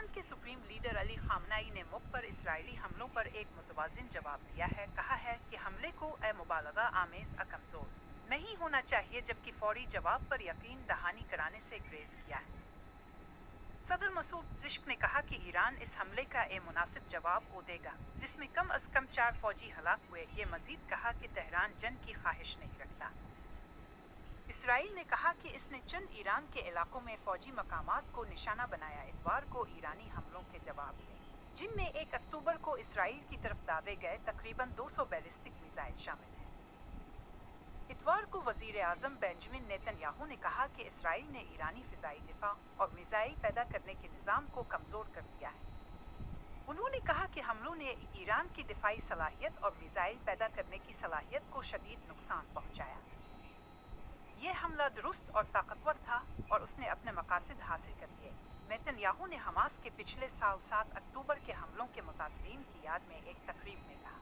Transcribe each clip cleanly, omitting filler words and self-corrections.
Iran के supreme leader Ali खामनाई ने मुख पर इसराइली हमलों पर एक मुतवाज़िन जवाब दिया है। कहा है कि हमले को मुबालगा आमेज़ कमज़ोर नहीं होना चाहिए, जबकि फौरी जवाब पर यकीन दहानी कराने से गुरेज किया है। सदर मसूद पज़ेश्कियान ने कहा कि ईरान इस हमले का मुनासिब जवाब देगा जिसमें कम अज कम 4 फौजी हलाक हुए। ये मजीद कहा कि तेहरान जंग की ख्वाहिश नहीं रखता। इसराइल ने कहा कि इसने चंद ईरान के इलाकों में फौजी मकामात को निशाना बनाया। इतवार को ईरानी हमलों के जवाब में, जिनमें 1 अक्टूबर को इसराइल की तरफ दागे गए तकरीबन 200 बैलिस्टिक मिसाइल शामिल हैं। इतवार को वजीर आजम बेंजामिन नेतन्याहू ने कहा कि इसराइल ने ईरानी फिजाई दिफा और मिसाइल पैदा करने के निज़ाम को कमजोर कर दिया है। उन्होंने कहा कि हमलों ने ईरान की दिफाई सलाहियत और मिसाइल पैदा करने की सलाहियत को शदीद नुकसान पहुंचाया। ये हमला दुरुस्त और ताकतवर था और उसने अपने मकासद हासिल कर लिए। नेतन्याहू ने हमास के पिछले साल 7 अक्टूबर के हमलों के मुतासरीन की याद में एक तकरीब में कहा,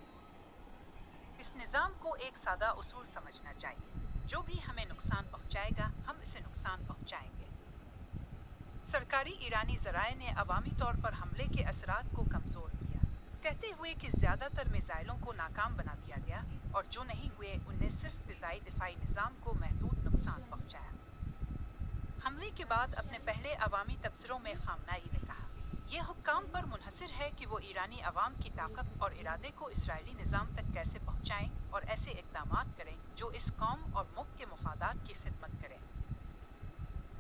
इस निज़ाम को एक सादा उसूल समझना चाहिए, जो भी हमें नुकसान पहुंचाएगा हम इसे नुकसान पहुंचाएंगे। सरकारी ईरानी ज़राए ने अवामी तौर पर हमले के असरात को कमज़ोर किया, कहते हुए कि ज़्यादातर मिसाइलों को नाकाम बना दिया गया और जो नहीं हुए उनने सिर्फ फिजाई दिफाई निज़ाम को महदूद नुकसान पहुंचाया। हमले के बाद अपने पहले अवामी तबसरों में खामनाई ने कहा, यह हुक्काम पर मुनहसर है कि वो ईरानी अवाम की ताकत और इरादे को इसराइली निज़ाम तक कैसे पहुंचाएं और ऐसे इक़दामात करें जो इस कौम और मुल्क के मुफादात की खिदमत करें।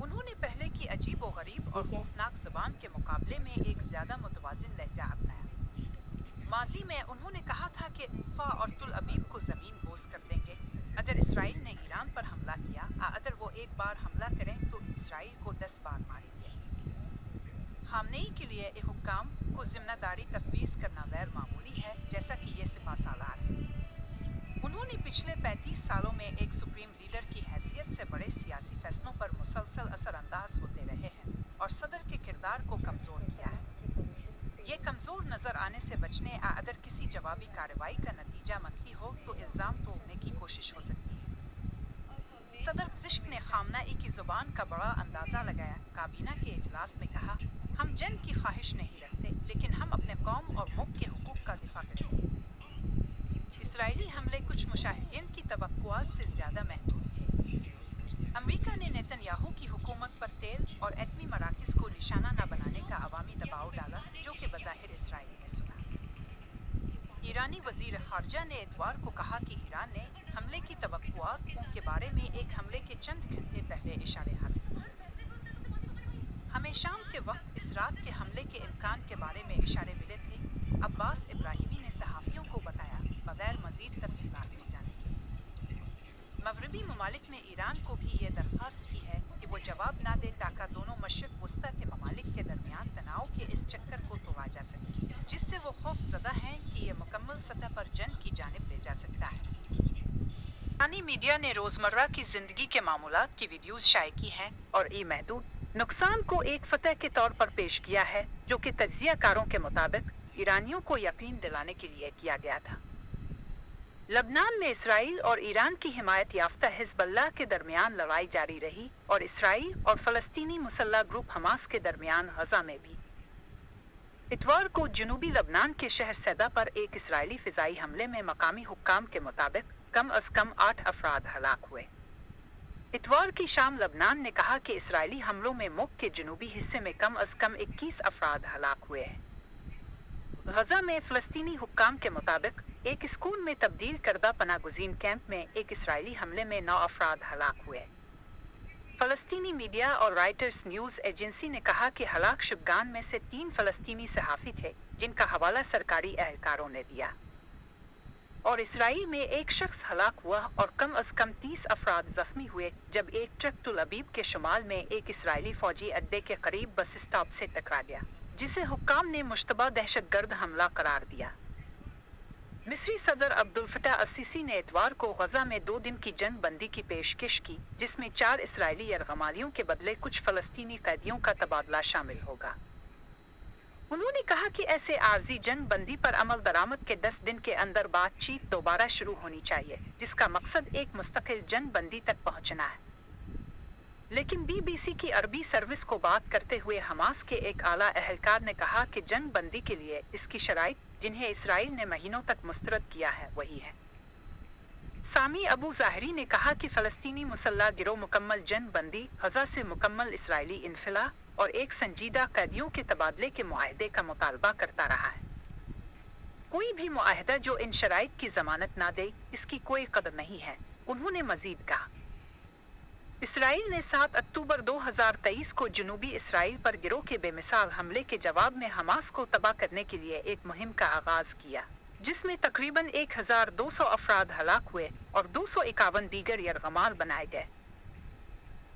उन्होंने पहले की अजीब व गरीब और खौफनाक ज़बान के मुकाबले में एक ज़्यादा मुतवाज़िन लहजा अपनाया। माजी में उन्होंने कहा था कि फा और तुल अबीब को ज़मीन बोस कर देंगे अगर इसराइल ने ईरान पर हमला किया। अगर वो एक बार हमला करें तो इसराइल को 10 बार मारेंगे। खामनेई के लिए एक हुक्काम को जिम्मेदारी तफवीज़ करना गैर मामूली है, जैसा कि ये सिपहसालार है। उन्होंने पिछले 35 सालों में एक सुप्रीम लीडर की हैसियत से बड़े सियासी फैसलों पर मुसलसल असरअंदाज होते रहे हैं और सदर के किरदार को कमज़ोर किया है। ये कमज़ोर नज़र आने से बचने अगर किसी जवाबी कार्रवाई का नतीजा मनफी हो तो इल्ज़ाम तोड़ने की कोशिश हो सकती है। सदर पज़ेश्कियान ने खामनाई की ज़ुबान का बड़ा अंदाज़ा लगाया। काबीना के इजलास में कहा, हम जंग की ख्वाहिश नहीं रखते, लेकिन हम अपने कौम और मुल्क के हुकूक का दिफा करेंगे। इसराइली हमले कुछ मुशाहिदीन की तवक्कुआत से ज़्यादा महदूद थे। अमेरिका ने नेतन्याहू की हुकूमत पर तेल और एटमी मराकज़ को निशाना न बनाने का अवामी दबाव डाला, जो कि बज़ाहिर इसराइल ने सुना। ईरानी वज़ीर ख़ारजा ने इतवार को कहा कि ईरान ने हमले की तवक्कुआत उनके बारे में एक हमले के चंद घंटे पहले इशारे हासिल किए थे। हमें शाम के वक्त इस रात के हमले के इम्कान के बारे में इशारे मिले थे, अब्बास इब्राहिमी ने सहाफ़ियों को बताया, बगैर मज़ीद तफसीलात में जाने के। मग़रिबी ममालिक ने ईरान को भी ये दरख्वास्त की है कि वो जवाब ना दे ताकि दोनों मशरिक़ वस्ता के ममालिक के दरमियान तनाव के इस चक्कर को तोड़ा जा सके, जिससे वो खौफज़दा हैं कि ये मुकम्मल सतह पर जंग की जानिब ले जा सकता है। ईरानी मीडिया ने रोज़मर्रा की ज़िंदगी के मामूलात की वीडियोज़ शाये की हैं और महदूद नुकसान को एक फतह के तौर पर पेश किया है, जो कि तज्ज़ियाकारों के मुताबिक ईरानियों को यकीन दिलाने के लिए किया गया था। लबनान में इसराइल और ईरान की हिमायत याफ्ता हिज़्बुल्लाह के दरमियान लड़ाई जारी रही और इसराइल और फ़लस्तीनी मुसल्लह ग्रुप हमास के दरमियान गज़ा में भी। इतवार को जनूबी लबनान के शहर सैदा पर एक इसराइली फ़िज़ाई हमले में मकामी हुक्काम के मुताबिक कम अज़ कम 8 अफराद हलाक हुए। इतवार की शाम लबनान ने कहा कि इसराइली हमलों में मुल्क के जनूबी हिस्से में कम अज़ कम 21 अफराद हलाक हुए हैं। गज़ा में फ़लस्तीनी हुक्काम के मुताबिक एक स्कूल में तब्दील करदा पनागुज़ीन कैंप में एक इसराइली हमले में 9 अफराद हलाक हुए। फ़लस्तीनी मीडिया और राइटर्स न्यूज़ एजेंसी ने कहा कि हलाक शुदगान में से 3 फ़लस्तीनी सहाफ़ी थे, जिनका हवाला सरकारी एहलकारों ने दिया। और इसराइल में एक शख्स हलाक हुआ और कम अज़ कम 30 अफराद ज़ख्मी हुए जब एक ट्रक तुल अबीब के शुमाल में एक इसराइली फ़ौजी अड्डे के करीब बस स्टॉप से टकरा गया, जिसे हुक्काम ने मुश्तबा दहशतगर्द हमला करार दिया। मिस्री सदर अब्दुल फताह अल-सीसी ने इतवार को गज़ा में 2 दिन की जंग बंदी की पेशकश की, जिसमें 4 इसराइली यरगमालियों के बदले कुछ फ़लस्तीनी कैदियों का तबादला शामिल होगा। उन्होंने कहा कि ऐसे आर्जी जंग बंदी पर अमल दरामद के 10 दिन के अंदर बातचीत दोबारा शुरू होनी चाहिए, जिसका मकसद एक मुस्तकिल जंग बंदी तक पहुंचना है। लेकिन बीबीसी की अरबी सर्विस को बात करते हुए हमास के एक आला अहलकार ने कहा कि जंग बंदी के लिए इसकी शराइत जिन्हें इसराइल ने महीनों तक मुस्तरद किया है वही है। सामी अबू ज़ाहरी ने कहा कि फ़लस्तीनी मुसल्ला गिरोह मुकम्मल जंग बंदी, गज़ा से मुकम्मल इसराइली इन्फिला और एक संजीदा कैदियों के तबादले के मुआहदे का मुतालबा करता रहा है। कोई भी मुआहदा जो इन शराइत की जमानत ना दे, इसकी कोई कदर नहीं है। उन्होंने मजीद कहा, इसराइल ने 7 अक्टूबर 2023 को जनूबी इसराइल पर गिरोह के बेमिसाल हमले के जवाब में हमास को तबाह करने के लिए एक मुहिम का आगाज किया, जिसमें तकरीबन 1200 अफराद हलाक हुए और 251 दीगर यरगमाल बनाए गए।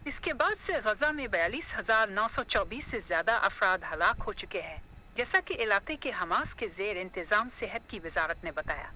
इसके बाद से गजा में 42,924 से ज्यादा अफराद हलाक हो चुके हैं, जैसा कि इलाके के हमास के जेर इंतजाम सेहत की वजारत ने बताया।